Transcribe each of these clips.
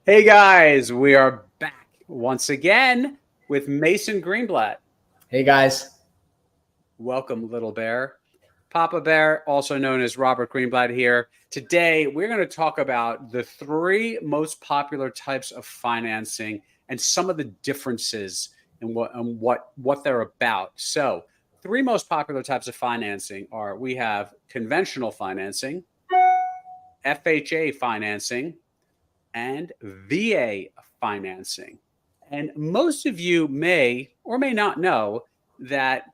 Hey guys, we are back once again with Mason Greenblatt. Hey guys. Welcome, little bear. Papa Bear, also known as Robert Greenblatt here. Today, we're going to talk about the three most popular types of financing and some of the differences in what they're about. So, three most popular types of financing are we have conventional financing, FHA financing, and VA financing. And most of you may or may not know that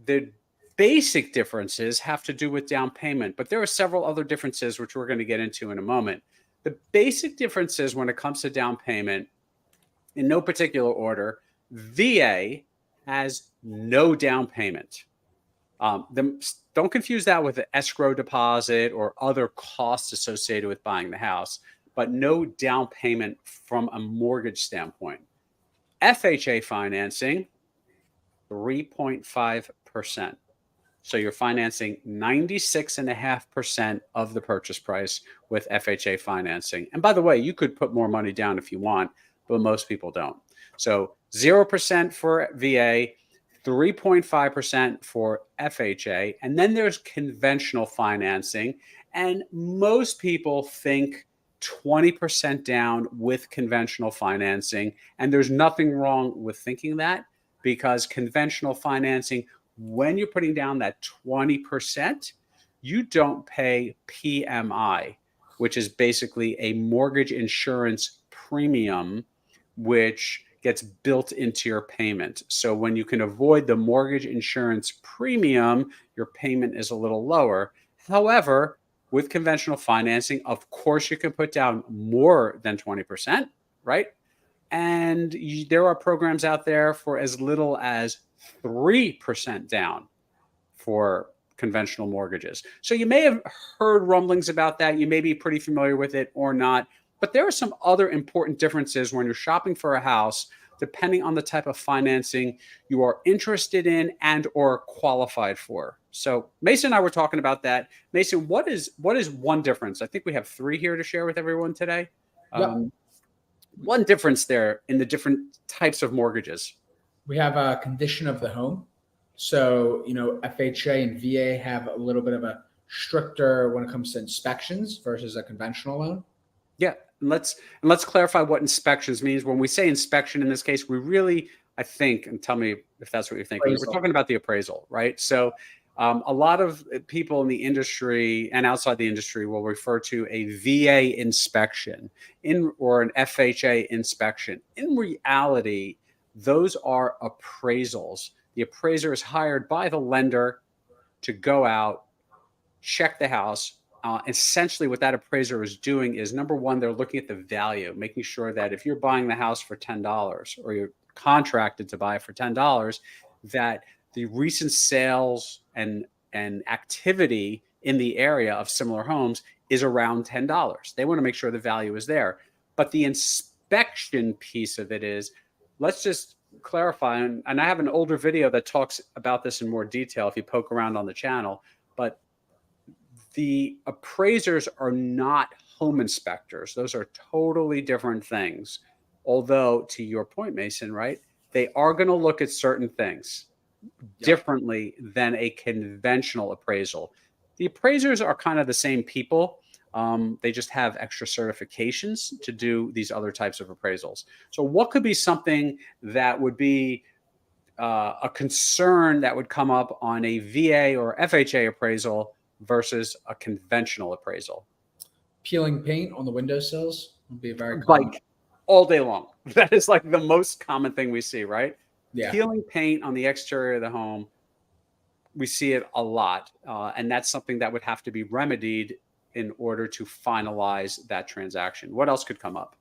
the basic differences have to do with down payment, but there are several other differences which we're going to get into in a moment. The basic differences when it comes to down payment, in no particular order, VA has no down payment. Don't confuse that with an escrow deposit or other costs associated with buying the house, but no down payment from a mortgage standpoint. FHA financing, 3.5%. So you're financing 96.5% of the purchase price with FHA financing. And by the way, you could put more money down if you want, but most people don't. So 0% for VA, 3.5% for FHA. And then there's conventional financing. And most people think 20% down with conventional financing. And there's nothing wrong with thinking that, because conventional financing, when you're putting down that 20%, you don't pay PMI, which is basically a mortgage insurance premium, which gets built into your payment. So when you can avoid the mortgage insurance premium, your payment is a little lower. However, with conventional financing, of course, you can put down more than 20%, right? And there are programs out there for as little as 3% down for conventional mortgages. So you may have heard rumblings about that. You may be pretty familiar with it or not. But there are some other important differences when you're shopping for a house, depending on the type of financing you are interested in and or qualified for. So Mason and I were talking about that. Mason, what is one difference? I think we have three here to share with everyone today. Yep. One difference there in the different types of mortgages. We have a condition of the home. So, FHA and VA have a little bit of a stricter when it comes to inspections versus a conventional loan. Yeah. And let's clarify what inspections means. When we say inspection in this case, we really, I think, and tell me if that's what you're thinking, we're talking about the appraisal, right? So a lot of people in the industry and outside the industry will refer to a VA inspection or an FHA inspection. In reality, those are appraisals. The appraiser is hired by the lender to go out, check the house. Essentially, what that appraiser is doing is, number one, they're looking at the value, making sure that if you're buying the house for $10 or you're contracted to buy for $10, that the recent sales and activity in the area of similar homes is around $10. They want to make sure the value is there. But the inspection piece of it is, let's just clarify, and I have an older video that talks about this in more detail if you poke around on the channel, but the appraisers are not home inspectors. Those are totally different things. Although, to your point, Mason, right, they are going to look at certain things differently than a conventional appraisal. The appraisers are kind of the same people. They just have extra certifications to do these other types of appraisals. So what could be something that would be a concern that would come up on a VA or FHA appraisal versus a conventional appraisal? Peeling paint on the windowsills would be very common. Like all day long. That is like the most common thing we see, right? Yeah. Peeling paint on the exterior of the home, we see it a lot. And that's something that would have to be remedied in order to finalize that transaction. What else could come up?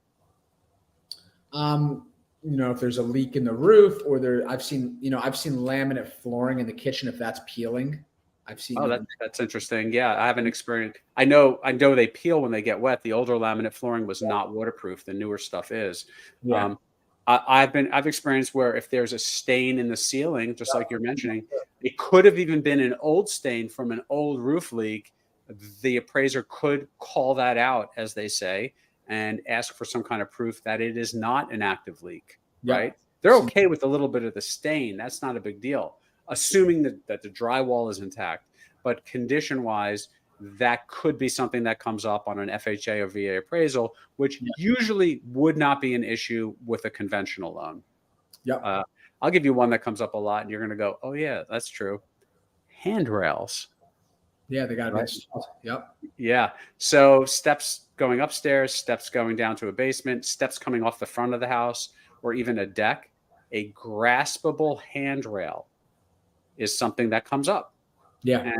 If there's a leak in the roof, or I've seen laminate flooring in the kitchen if that's peeling. I've seen. Oh, that's interesting. Yeah, I haven't experienced. I know they peel when they get wet. The older laminate flooring was not waterproof. The newer stuff is. Yeah. I've experienced where if there's a stain in the ceiling, just like you're mentioning, it could have even been an old stain from an old roof leak. The appraiser could call that out, as they say, and ask for some kind of proof that it is not an active leak, Yeah. right? They're okay with a little bit of the stain. That's not a big deal, assuming that the drywall is intact. But condition-wise, that could be something that comes up on an FHA or VA appraisal, which usually would not be an issue with a conventional loan. Yep. I'll give you one that comes up a lot, and you're going to go, oh, yeah, that's true. Handrails. Yeah, they got to be installed. Yep. Yeah. So steps going upstairs, steps going down to a basement, steps coming off the front of the house, or even a deck. A graspable handrail is something that comes up. Yeah.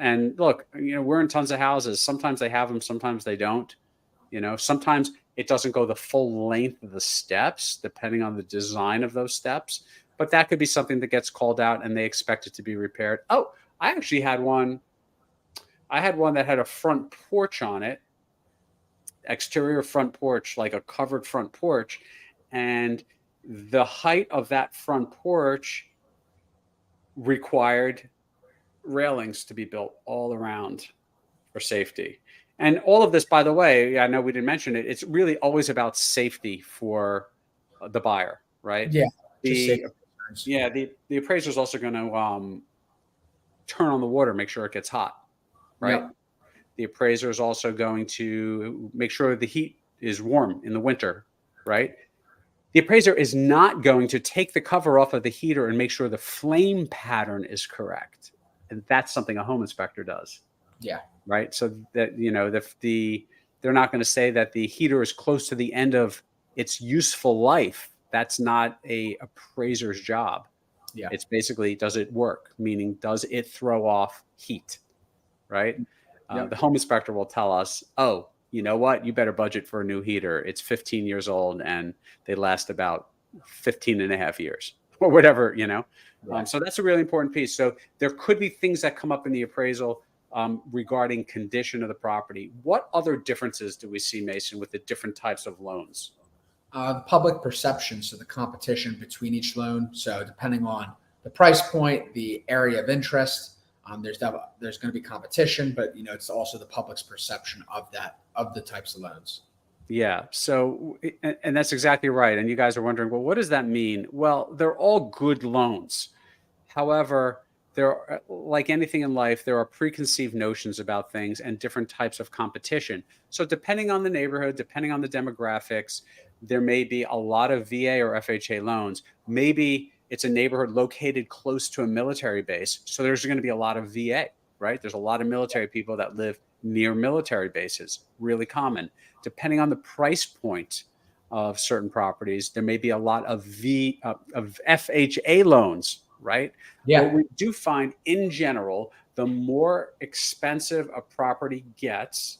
And look, we're in tons of houses. Sometimes they have them, sometimes they don't. Sometimes it doesn't go the full length of the steps, depending on the design of those steps. But that could be something that gets called out, and they expect it to be repaired. Oh, I actually had one. I had one that had a front porch on it, exterior front porch, like a covered front porch. And the height of that front porch required railings to be built all around for safety. And all of this, by the way, I know we didn't mention it, it's really always about safety for the buyer, right? Yeah. The appraiser is also going to turn on the water, make sure it gets hot, right? Yep. The appraiser is also going to make sure the heat is warm in the winter, right? The appraiser is not going to take the cover off of the heater and make sure the flame pattern is correct. And that's something a home inspector does. Yeah. Right. So that, they're not going to say that the heater is close to the end of its useful life. That's not a appraiser's job. Yeah. It's basically, does it work? Meaning, does it throw off heat? Right. The home inspector will tell us, oh, you know what? You better budget for a new heater. It's 15 years old and they last about 15 and a half years or whatever, Yeah. So that's a really important piece. So there could be things that come up in the appraisal regarding condition of the property. What other differences do we see, Mason, with the different types of loans? The public perception, so the competition between each loan. So depending on the price point, the area of interest, there's going to be competition, but it's also the public's perception of the types of loans. Yeah. So, and that's exactly right. And you guys are wondering, well, what does that mean? Well, they're all good loans. However, like anything in life, there are preconceived notions about things and different types of competition. So depending on the neighborhood, depending on the demographics, there may be a lot of VA or FHA loans. Maybe it's a neighborhood located close to a military base. So there's going to be a lot of VA, right? There's a lot of military people that live near military bases, really common. Depending on the price point of certain properties, there may be a lot of FHA loans, right? Yeah. What we do find in general, the more expensive a property gets,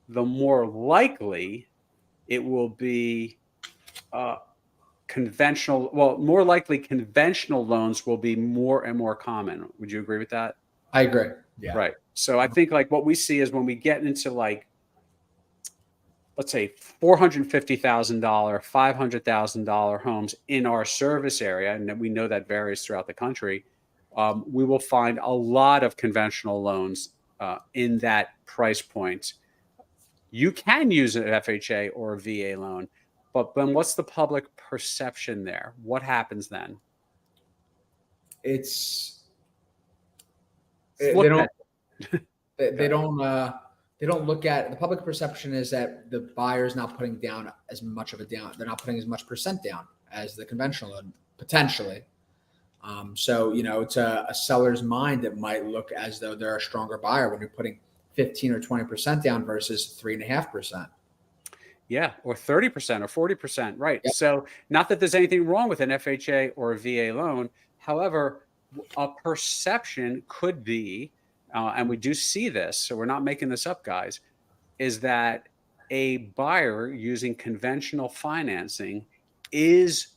the more likely it will be conventional. Well, more likely conventional loans will be more and more common. Would you agree with that? I agree. Yeah. Right. So I think like what we see is when we get into like, let's say $450,000, $500,000 homes in our service area, and we know that varies throughout the country, we will find a lot of conventional loans in that price point. You can use an FHA or a VA loan, but then what's the public perception there? What happens then? They don't look at, the public perception is that the buyer's not putting down as much of a down. They're not putting as much percent down as the conventional loan, potentially. So, to a seller's mind, it might look as though they're a stronger buyer when you're putting 15 or 20% down versus 3.5%. Yeah, or 30% or 40%. Right. Yep. So not that there's anything wrong with an FHA or a VA loan. However, a perception could be, and we do see this, so we're not making this up, guys, is that a buyer using conventional financing is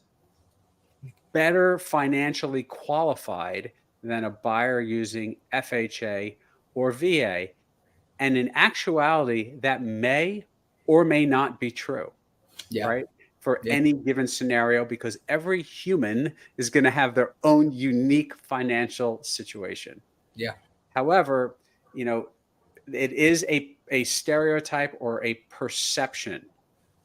better financially qualified than a buyer using FHA or VA. And in actuality, that may or may not be true, right? For any given scenario, because every human is going to have their own unique financial situation. Yeah. However, it is a stereotype or a perception,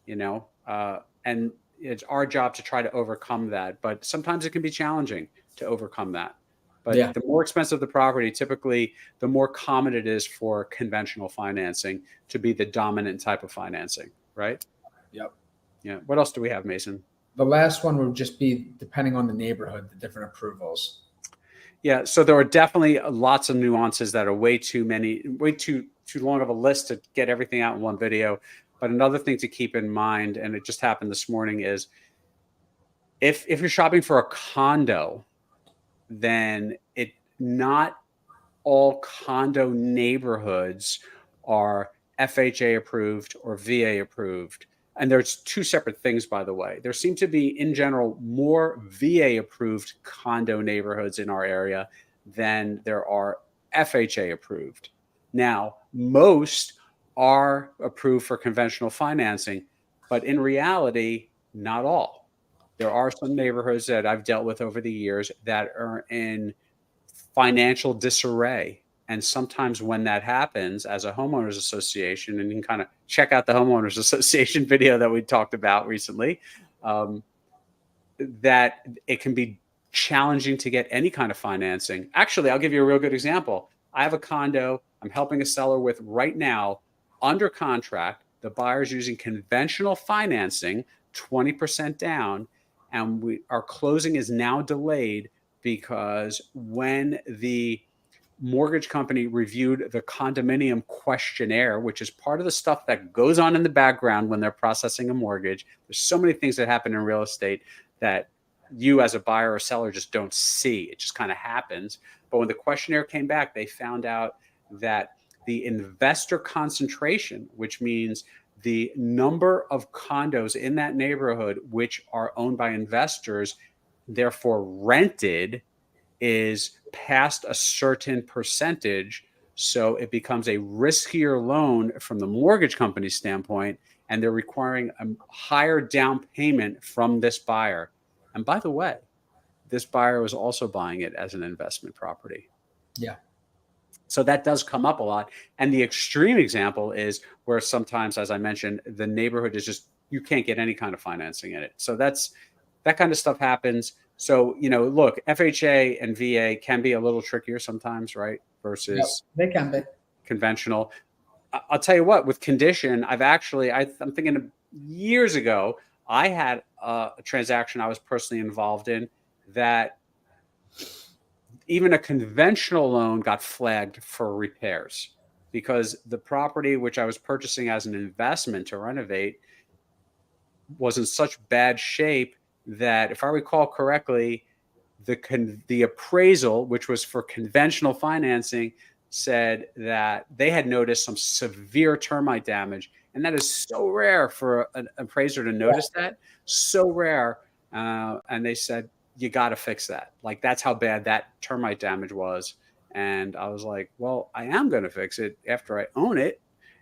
and it's our job to try to overcome that. But sometimes it can be challenging to overcome that. But the more expensive the property, typically the more common it is for conventional financing to be the dominant type of financing, right? Yep. Yeah. What else do we have, Mason? The last one would just be depending on the neighborhood, the different approvals. Yeah. So there are definitely lots of nuances that are way too long of a list to get everything out in one video. But another thing to keep in mind, and it just happened this morning, is if you're shopping for a condo, then not all condo neighborhoods are FHA approved or VA approved. And there's two separate things, by the way. There seem to be, in general, more VA approved condo neighborhoods in our area than there are FHA approved. Now, most are approved for conventional financing, but in reality, not all. There are some neighborhoods that I've dealt with over the years that are in financial disarray. And sometimes when that happens, as a homeowners association, and you can kind of check out the homeowners association video that we talked about recently, that it can be challenging to get any kind of financing. Actually, I'll give you a real good example. I have a condo I'm helping a seller with right now under contract. The buyer's using conventional financing, 20% down, and our closing is now delayed because when the mortgage company reviewed the condominium questionnaire, which is part of the stuff that goes on in the background when they're processing a mortgage. There's so many things that happen in real estate that you as a buyer or seller just don't see. It just kind of happens. But when the questionnaire came back, they found out that the investor concentration, which means the number of condos in that neighborhood which are owned by investors, therefore rented, is past a certain percentage. So it becomes a riskier loan from the mortgage company's standpoint, and they're requiring a higher down payment from this buyer. And by the way, this buyer was also buying it as an investment property. Yeah. So that does come up a lot. And the extreme example is where sometimes, as I mentioned, the neighborhood is just, you can't get any kind of financing in it. So that kind of stuff happens. So, look, FHA and VA can be a little trickier sometimes, right? Versus they can be conventional. I'll tell you what, with condition, I'm thinking of years ago, I had a transaction I was personally involved in that even a conventional loan got flagged for repairs because the property which I was purchasing as an investment to renovate was in such bad shape that, if I recall correctly, the appraisal, which was for conventional financing, said that they had noticed some severe termite damage. And that is so rare for an appraiser to notice that, so rare. And they said, you got to fix that. Like, that's how bad that termite damage was. And I was like, well, I am going to fix it after I own it.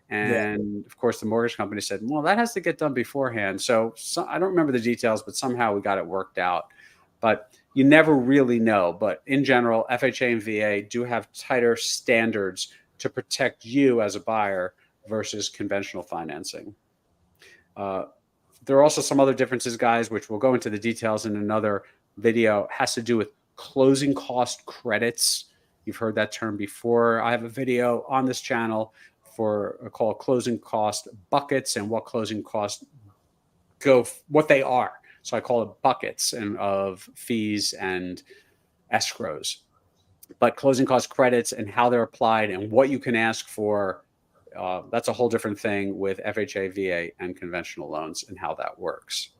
And of course, the mortgage company said, well, that has to get done beforehand. So I don't remember the details, but somehow we got it worked out. But you never really know. But in general, FHA and VA do have tighter standards to protect you as a buyer versus conventional financing. There are also some other differences, guys, which we'll go into the details in another video. It has to do with closing cost credits. You've heard that term before. I have a video on this channel called closing cost buckets and what closing costs what they are. So I call it buckets of fees and escrows. But closing cost credits and how they're applied and what you can ask for, that's a whole different thing with FHA, VA, and conventional loans and how that works.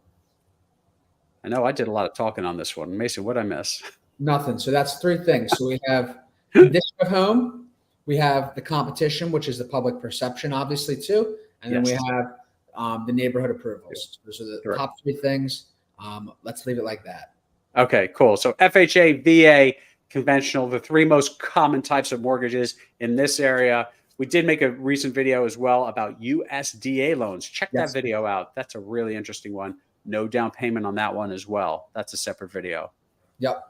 I know I did a lot of talking on this one. Mason, what'd I miss? Nothing. So that's three things. So we have condition of home, we have the competition, which is the public perception, obviously, too. And then we have the neighborhood approvals. Those are the top three things. Let's leave it like that. Okay, cool. So FHA, VA, conventional, the three most common types of mortgages in this area. We did make a recent video as well about USDA loans. Check that video out. That's a really interesting one. No down payment on that one as well. That's a separate video. Yep.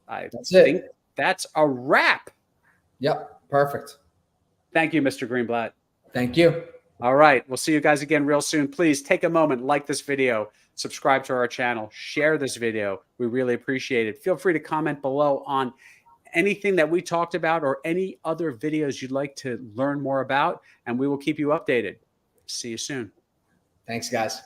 I think that's a wrap. Yep. Perfect. Thank you, Mr. Greenblatt. Thank you. All right. We'll see you guys again real soon. Please take a moment, like this video, subscribe to our channel, share this video. We really appreciate it. Feel free to comment below on anything that we talked about or any other videos you'd like to learn more about, and we will keep you updated. See you soon. Thanks, guys.